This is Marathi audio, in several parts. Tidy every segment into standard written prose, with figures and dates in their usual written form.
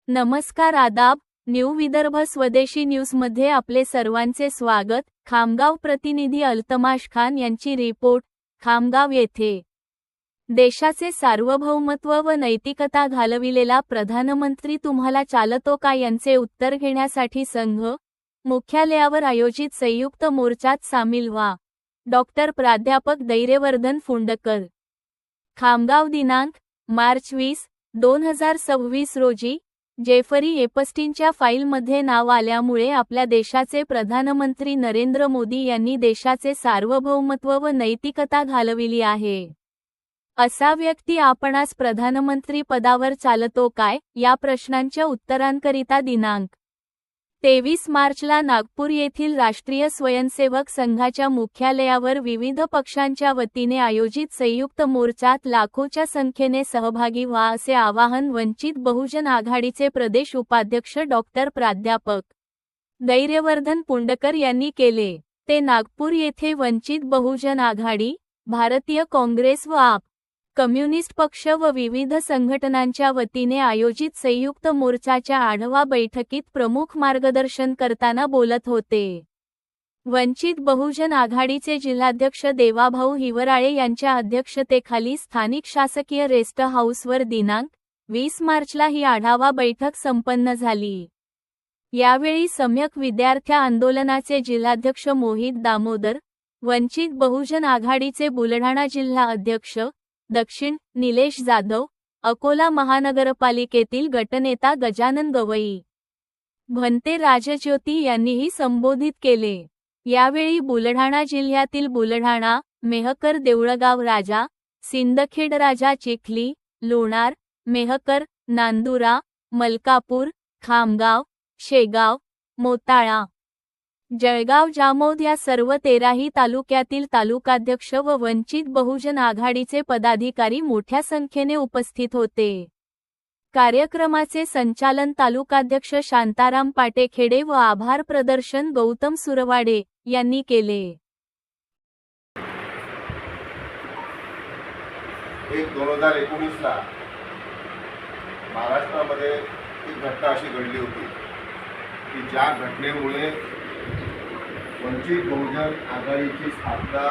नमस्कार, आदाब. न्यू विदर्भ स्वदेशी न्यूजमध्ये आपले सर्वांचे स्वागत. खामगाव प्रतिनिधी अल्तमाश खान यांची रिपोर्ट. खामगाव येथे देशाचे सार्वभौमत्व व नैतिकता घालविलेला प्रधानमंत्री तुम्हाला चालतो का यांचे उत्तर घेण्यासाठी संघ मुख्यालयावर आयोजित संयुक्त मोर्चात सामील व्हा. डॉक्टर प्राध्यापक धैर्यवर्धन फुंडकर. खामगाव दिनांक मार्च 20, 2026 रोजी. जेफरी एपस्टीनच्या फाईलमध्ये नाव आल्यामुळे आपल्या देशाचे प्रधानमंत्री नरेंद्र मोदी यांनी देशाचे सार्वभौमत्व व नैतिकता घालविली आहे. असा व्यक्ती आपणास प्रधानमंत्री पदावर चालतो काय या प्रश्नांच्या उत्तरांकरिता दिनांक 23 मार्चला नागपूर येथील राष्ट्रीय स्वयंसेवक संघाच्या मुख्यालयावर विविध पक्षांच्या वतीने आयोजित संयुक्त मोर्चात लाखोच्या संख्येने सहभागी व्हा असे आवाहन वंचित बहुजन आघाडीचे प्रदेश उपाध्यक्ष डॉक्टर प्राध्यापक धैर्यवर्धन फुंडकर यांनी केले. ते नागपूर येथे वंचित बहुजन आघाडी, भारतीय काँग्रेस व आप कम्युनिस्ट पक्ष व विविध संघटनांच्या वतीने आयोजित संयुक्त मोर्चाच्या आढावा बैठकीत प्रमुख मार्गदर्शन करताना बोलत होते. वंचित बहुजन आघाडीचे जिल्हाध्यक्ष देवाभाऊ हिवराळे यांच्या अध्यक्षतेखाली स्थानिक शासकीय रेस्ट हाऊसवर दिनांक 20 मार्चला ही आढावा बैठक संपन्न झाली. यावेळी सम्यक विद्यार्थी आंदोलनाचे जिल्हाध्यक्ष मोहित दामोदर, वंचित बहुजन आघाडीचे बुलढाणा जिल्हा अध्यक्ष दक्षिण निलेश जाधव, अकोला महानगरपालिकेतील गटनेता गजानन गवई, भंते राजज्योती यांनीही संबोधित केले. यावेळी बुलढाणा जिल्ह्यातील बुलढाणा, मेहकर, देऊळगाव राजा, सिंदखेड राजा, चिखली, लोणार, मेहकर, नांदुरा, मलकापूर, खामगाव, शेगाव, मोताळा, जळगाव, जामोद या सर्व 13ही तालुक्यातील तालुकाध्यक्ष व वंचित बहुजन आघाडीचे पदाधिकारी मोठ्या संख्येने उपस्थित होते. कार्यक्रमाचे संचालन तालुकाध्यक्ष शांताराम पाटेखेडे व आभार प्रदर्शन गौतम सुरवाडे यांनी केले. 2019ला महाराष्ट्रामध्ये एक घटना अशी घडली होती की ज्या घटनेमुळे वंचित बहुजन आघाडीची स्थापना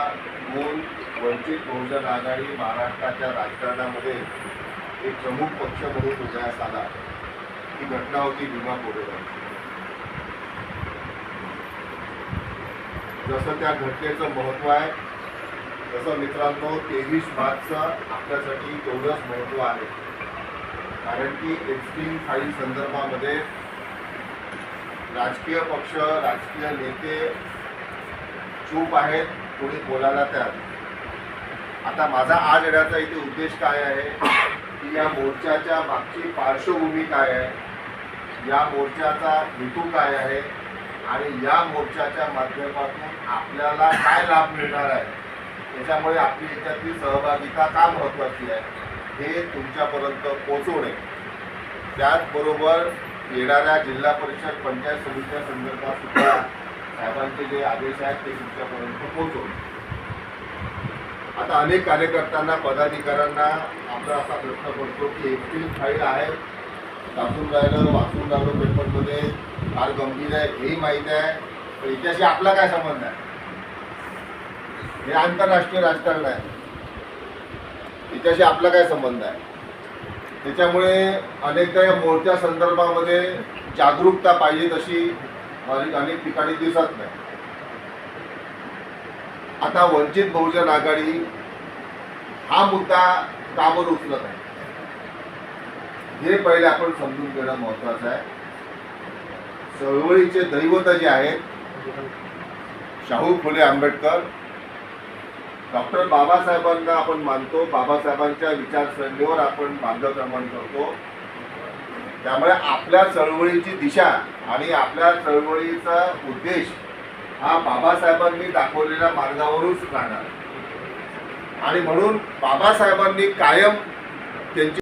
होऊन वंचित बहुजन आघाडी महाराष्ट्राच्या राजकारणामध्ये एक प्रमुख पक्ष म्हणून उदयास आला. ही घटना होती भीमा कोरेगाव. जसं त्या घटनेचं महत्त्व आहे तसं मित्रांनो 23 मार्चचं आपल्यासाठी तेवढंच महत्त्व आहे. कारण की एप्स्टीन फाईल संदर्भामध्ये राजकीय पक्ष, राजकीय नेते चूप आहेत, कोणी बोलायला तयार. आता माझा आज येण्याचा इथे उद्देश काय आहे की या मोर्चाच्या मागची पार्श्वभूमी काय आहे, या मोर्चाचा हेतू काय आहे आणि या मोर्चाच्या माध्यमातून आपल्याला काय लाभ मिळणार आहे, त्याच्यामुळे आपली याच्यातली सहभागिता का महत्त्वाची आहे हे तुमच्यापर्यंत पोहोचवणे. त्याचबरोबर येणाऱ्या जिल्हा परिषद पंचायत समित्या संदर्भात सुद्धा साहेबांचे जे आदेश आहेत ते तुमच्यापर्यंत पोहोचवणे. आता अनेक कार्यकर्त्यांना, पदाधिकाऱ्यांना आपला असा प्रश्न पडतो की एप्स्टीन फाईल आहे, वाचून राहिलो पेपरमध्ये, फार गंभीर आहे, हेही माहीत आहे, पण याच्याशी आपला काय संबंध आहे? हे आंतरराष्ट्रीय राजकारण आहे, याच्याशी आपला काय संबंध आहे? त्याच्यामुळे अनेकदा या मोर्चा संदर्भामध्ये जागरूकता पाहिजे तशी अनेक ठिकाणी दिसत नाही. आता वंचित बहुजन आघाडी हा मुद्दा का बरं उचलत आहे हे पहिले आपण समजून घेणं महत्त्वाचं आहे. चळवळीचे दैवत जे आहेत शाहू फुले आंबेडकर, डॉक्टर बाबासाहेबांना आपण मानतो, बाबासाहेबांच्या विचारसरणीवर आपण मार्गक्रमण करतो. त्यामुळे आपल्या चळवळीची दिशा आणि आपल्या चळवळीचा उद्देश हा बाबासाहेबांनी दाखवलेल्या मार्गावरूनच राहणार आणि म्हणून बाबासाहेबांनी कायम त्यांची